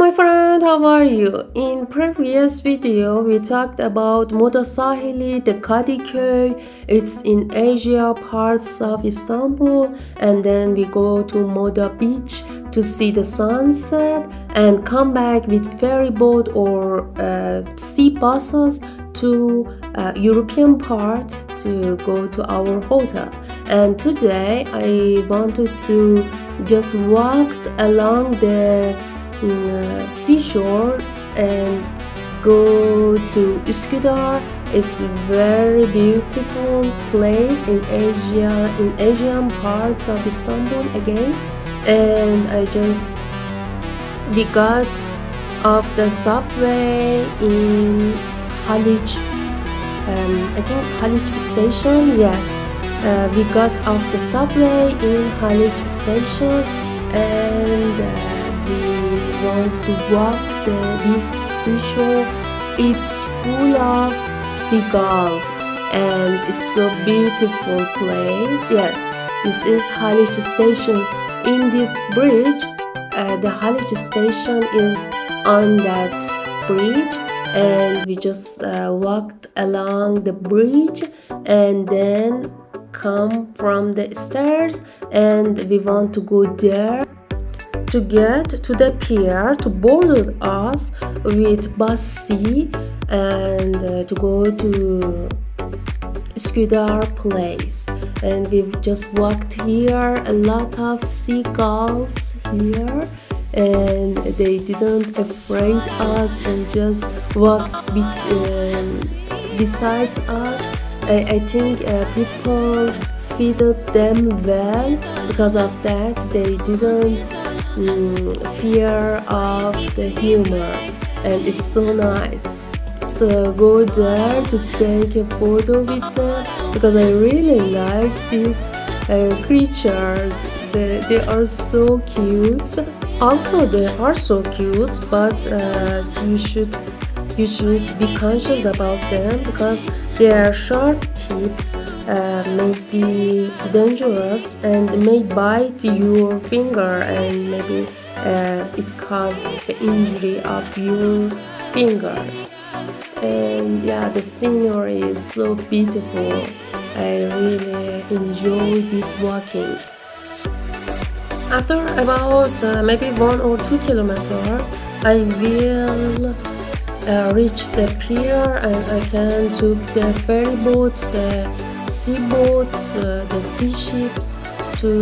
my friend, how are you? In previous video, we talked about Moda Sahili, the Kadıköy. It's in Asia, parts of Istanbul, and then we go to Moda Beach to see the sunset and come back with ferry boat or sea buses to European part to go to our hotel. And today I wanted to just walk along the seashore and go to Uskudar. It's a very beautiful place in Asia, in Asian parts of Istanbul again. And we got off the subway in Haliç, I think Haliç station. Yes, we got off the subway in Haliç station, and we want to walk this seashore. It's full of seagulls and it's so beautiful place. Yes, this is Haliç station. In this bridge, the Haliç station is on that bridge, and we just walked along the bridge and then come from the stairs, and we want to go there to get to the pier to board us with bus C and to go to Uskudar place. And we've just walked here, a lot of seagulls here, and they didn't afraid us and just walked besides us. I think people feeded them well. Because of that, they didn't fear of the humor, and it's so nice to go there to take a photo with them, because I really like these creatures. They are so cute. Also, they are so cute, but you should be conscious about them, because their sharp tips may be dangerous and may bite your finger, and maybe it causes the injury of your fingers. And yeah, the scenery is so beautiful. I really enjoy this walking. After about maybe 1 or 2 kilometers, I will reach the pier, and I can take the ferry boat, the sea boats, the sea ships, to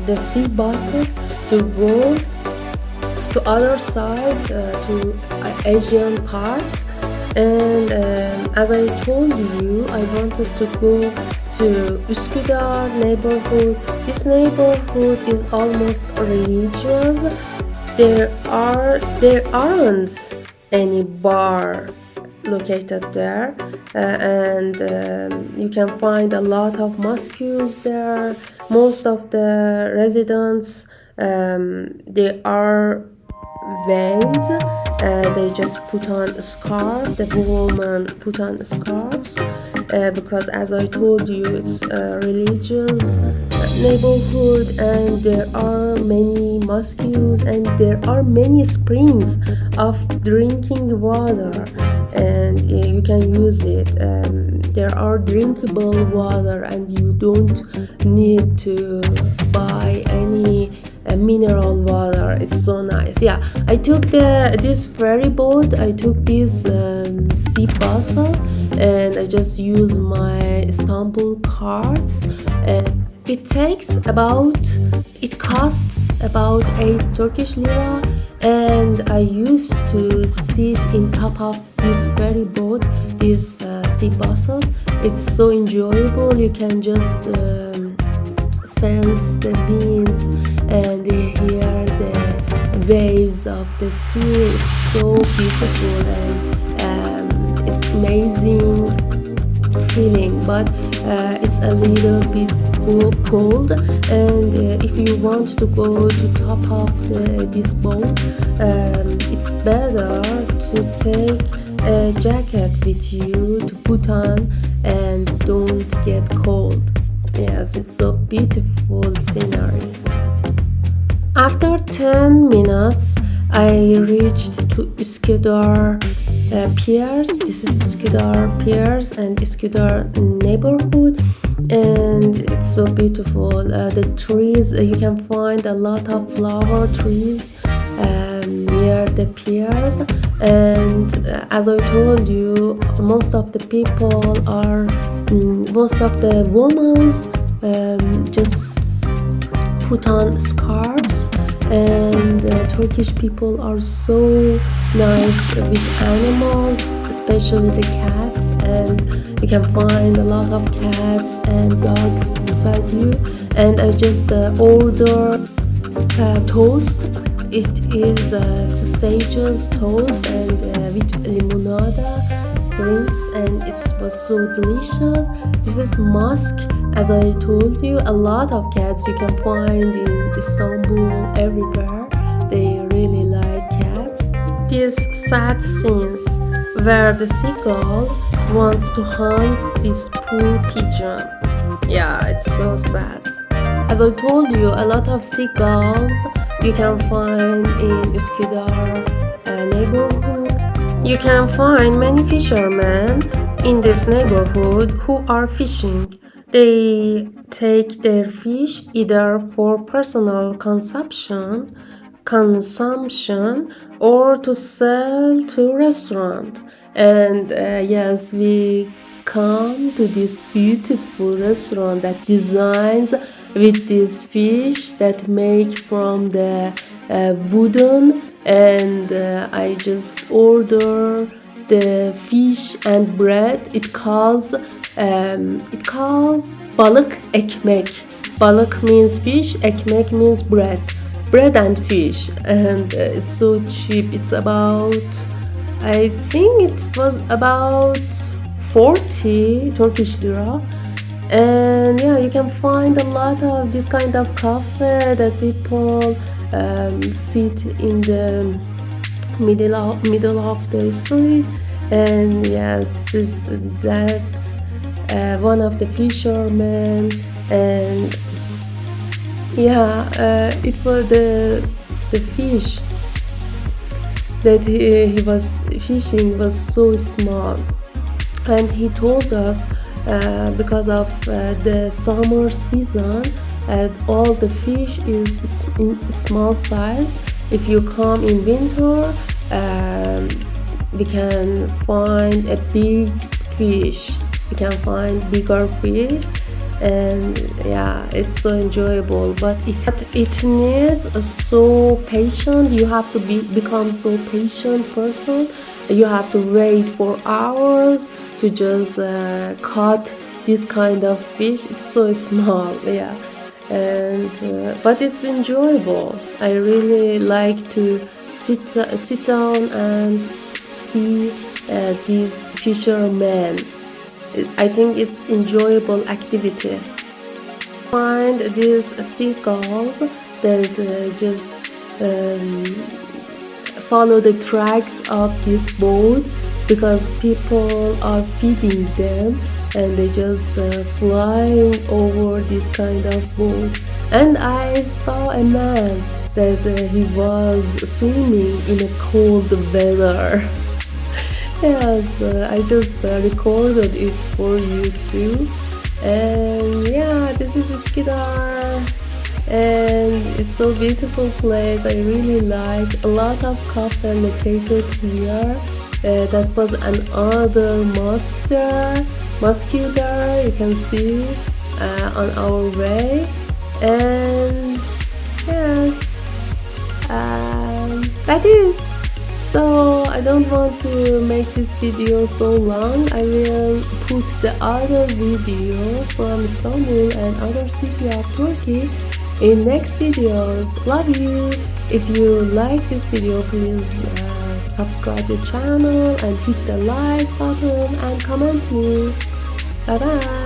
the sea buses to go to other side, to Asian parts. And as I told you, I wanted to go to Uskudar neighborhood. This neighborhood is almost religious. There aren't any bar located there, and you can find a lot of mosques there. Most of the residents, they are veils. They just put on a scarf. The women put on scarves, because as I told you, it's a religious neighborhood, and there are many mosques, and there are many springs of drinking water, and you can use it. There are drinkable water, and you don't need to buy any mineral water. It's so nice. Yeah, I took this ferry boat, I took these sea buses, and I just use my Istanbul cards, and it costs about 8 Turkish lira, and I used to sit in top of this ferry boat, these sea buses. It's so enjoyable. You can just sense the winds and you hear the waves of the sea. It's so beautiful, and it's amazing feeling, but it's a little bit cold, and if you want to go to top of this boat, it's better to take a jacket with you to put on and don't get cold. Yes, it's so beautiful scenery. After 10 10 minutes I reached to Uskudar piers. This is Uskudar piers and Uskudar neighborhood, and it's so beautiful. The trees, you can find a lot of flower trees near the piers, and as I told you, most of the women just put on scarves, and Turkish people are so nice with animals, especially the cats, and you can find a lot of cats and dogs beside you. And I just ordered toast. It is sausages toast and with limonada drinks, and it was so delicious. This is mosque. As I told you, a lot of cats you can find in Istanbul, everywhere. They really like cats. These sad scenes where the seagulls wants to hunt this poor pigeon. Yeah, it's so sad. As I told you, a lot of seagulls you can find in Uskudar neighborhood. You can find many fishermen in this neighborhood who are fishing. They take their fish either for personal consumption or to sell to restaurant. And yes, we come to this beautiful restaurant that designs with this fish that make from the wooden, and I just order the fish and bread. It calls balık ekmek. Balık means fish, ekmek means bread and fish, and it's so cheap. It's about, I think it was about 40 Turkish lira. And yeah, you can find a lot of this kind of cafe that people sit in the middle of the street. And yes, this is one of the fishermen, and yeah, it was the fish that he was fishing was so small, and he told us because of the summer season, all the fish is in small size. If you come in winter, we can find a big fish. You can find bigger fish, and yeah, it's so enjoyable. But it needs so patient. You have to become so patient person. You have to wait for hours to just cut this kind of fish. It's so small, yeah, and but it's enjoyable. I really like to sit down and see these fishermen. I think it's enjoyable activity. Find these seagulls that just follow the tracks of this boat, because people are feeding them, and they just flying over this kind of boat. And I saw a man that he was swimming in a cold weather. Yes, I just recorded it for you too. And yeah, this is Uskudar, and it's so beautiful place. I really like a lot of cafe located here. That was another mosque there. You can see on our way. And yes, that is. So I don't want to make this video so long. I will put the other video from Istanbul and other city of Turkey in next videos. Love you. If you like this video, please subscribe the channel and hit the like button and comment me. Bye bye.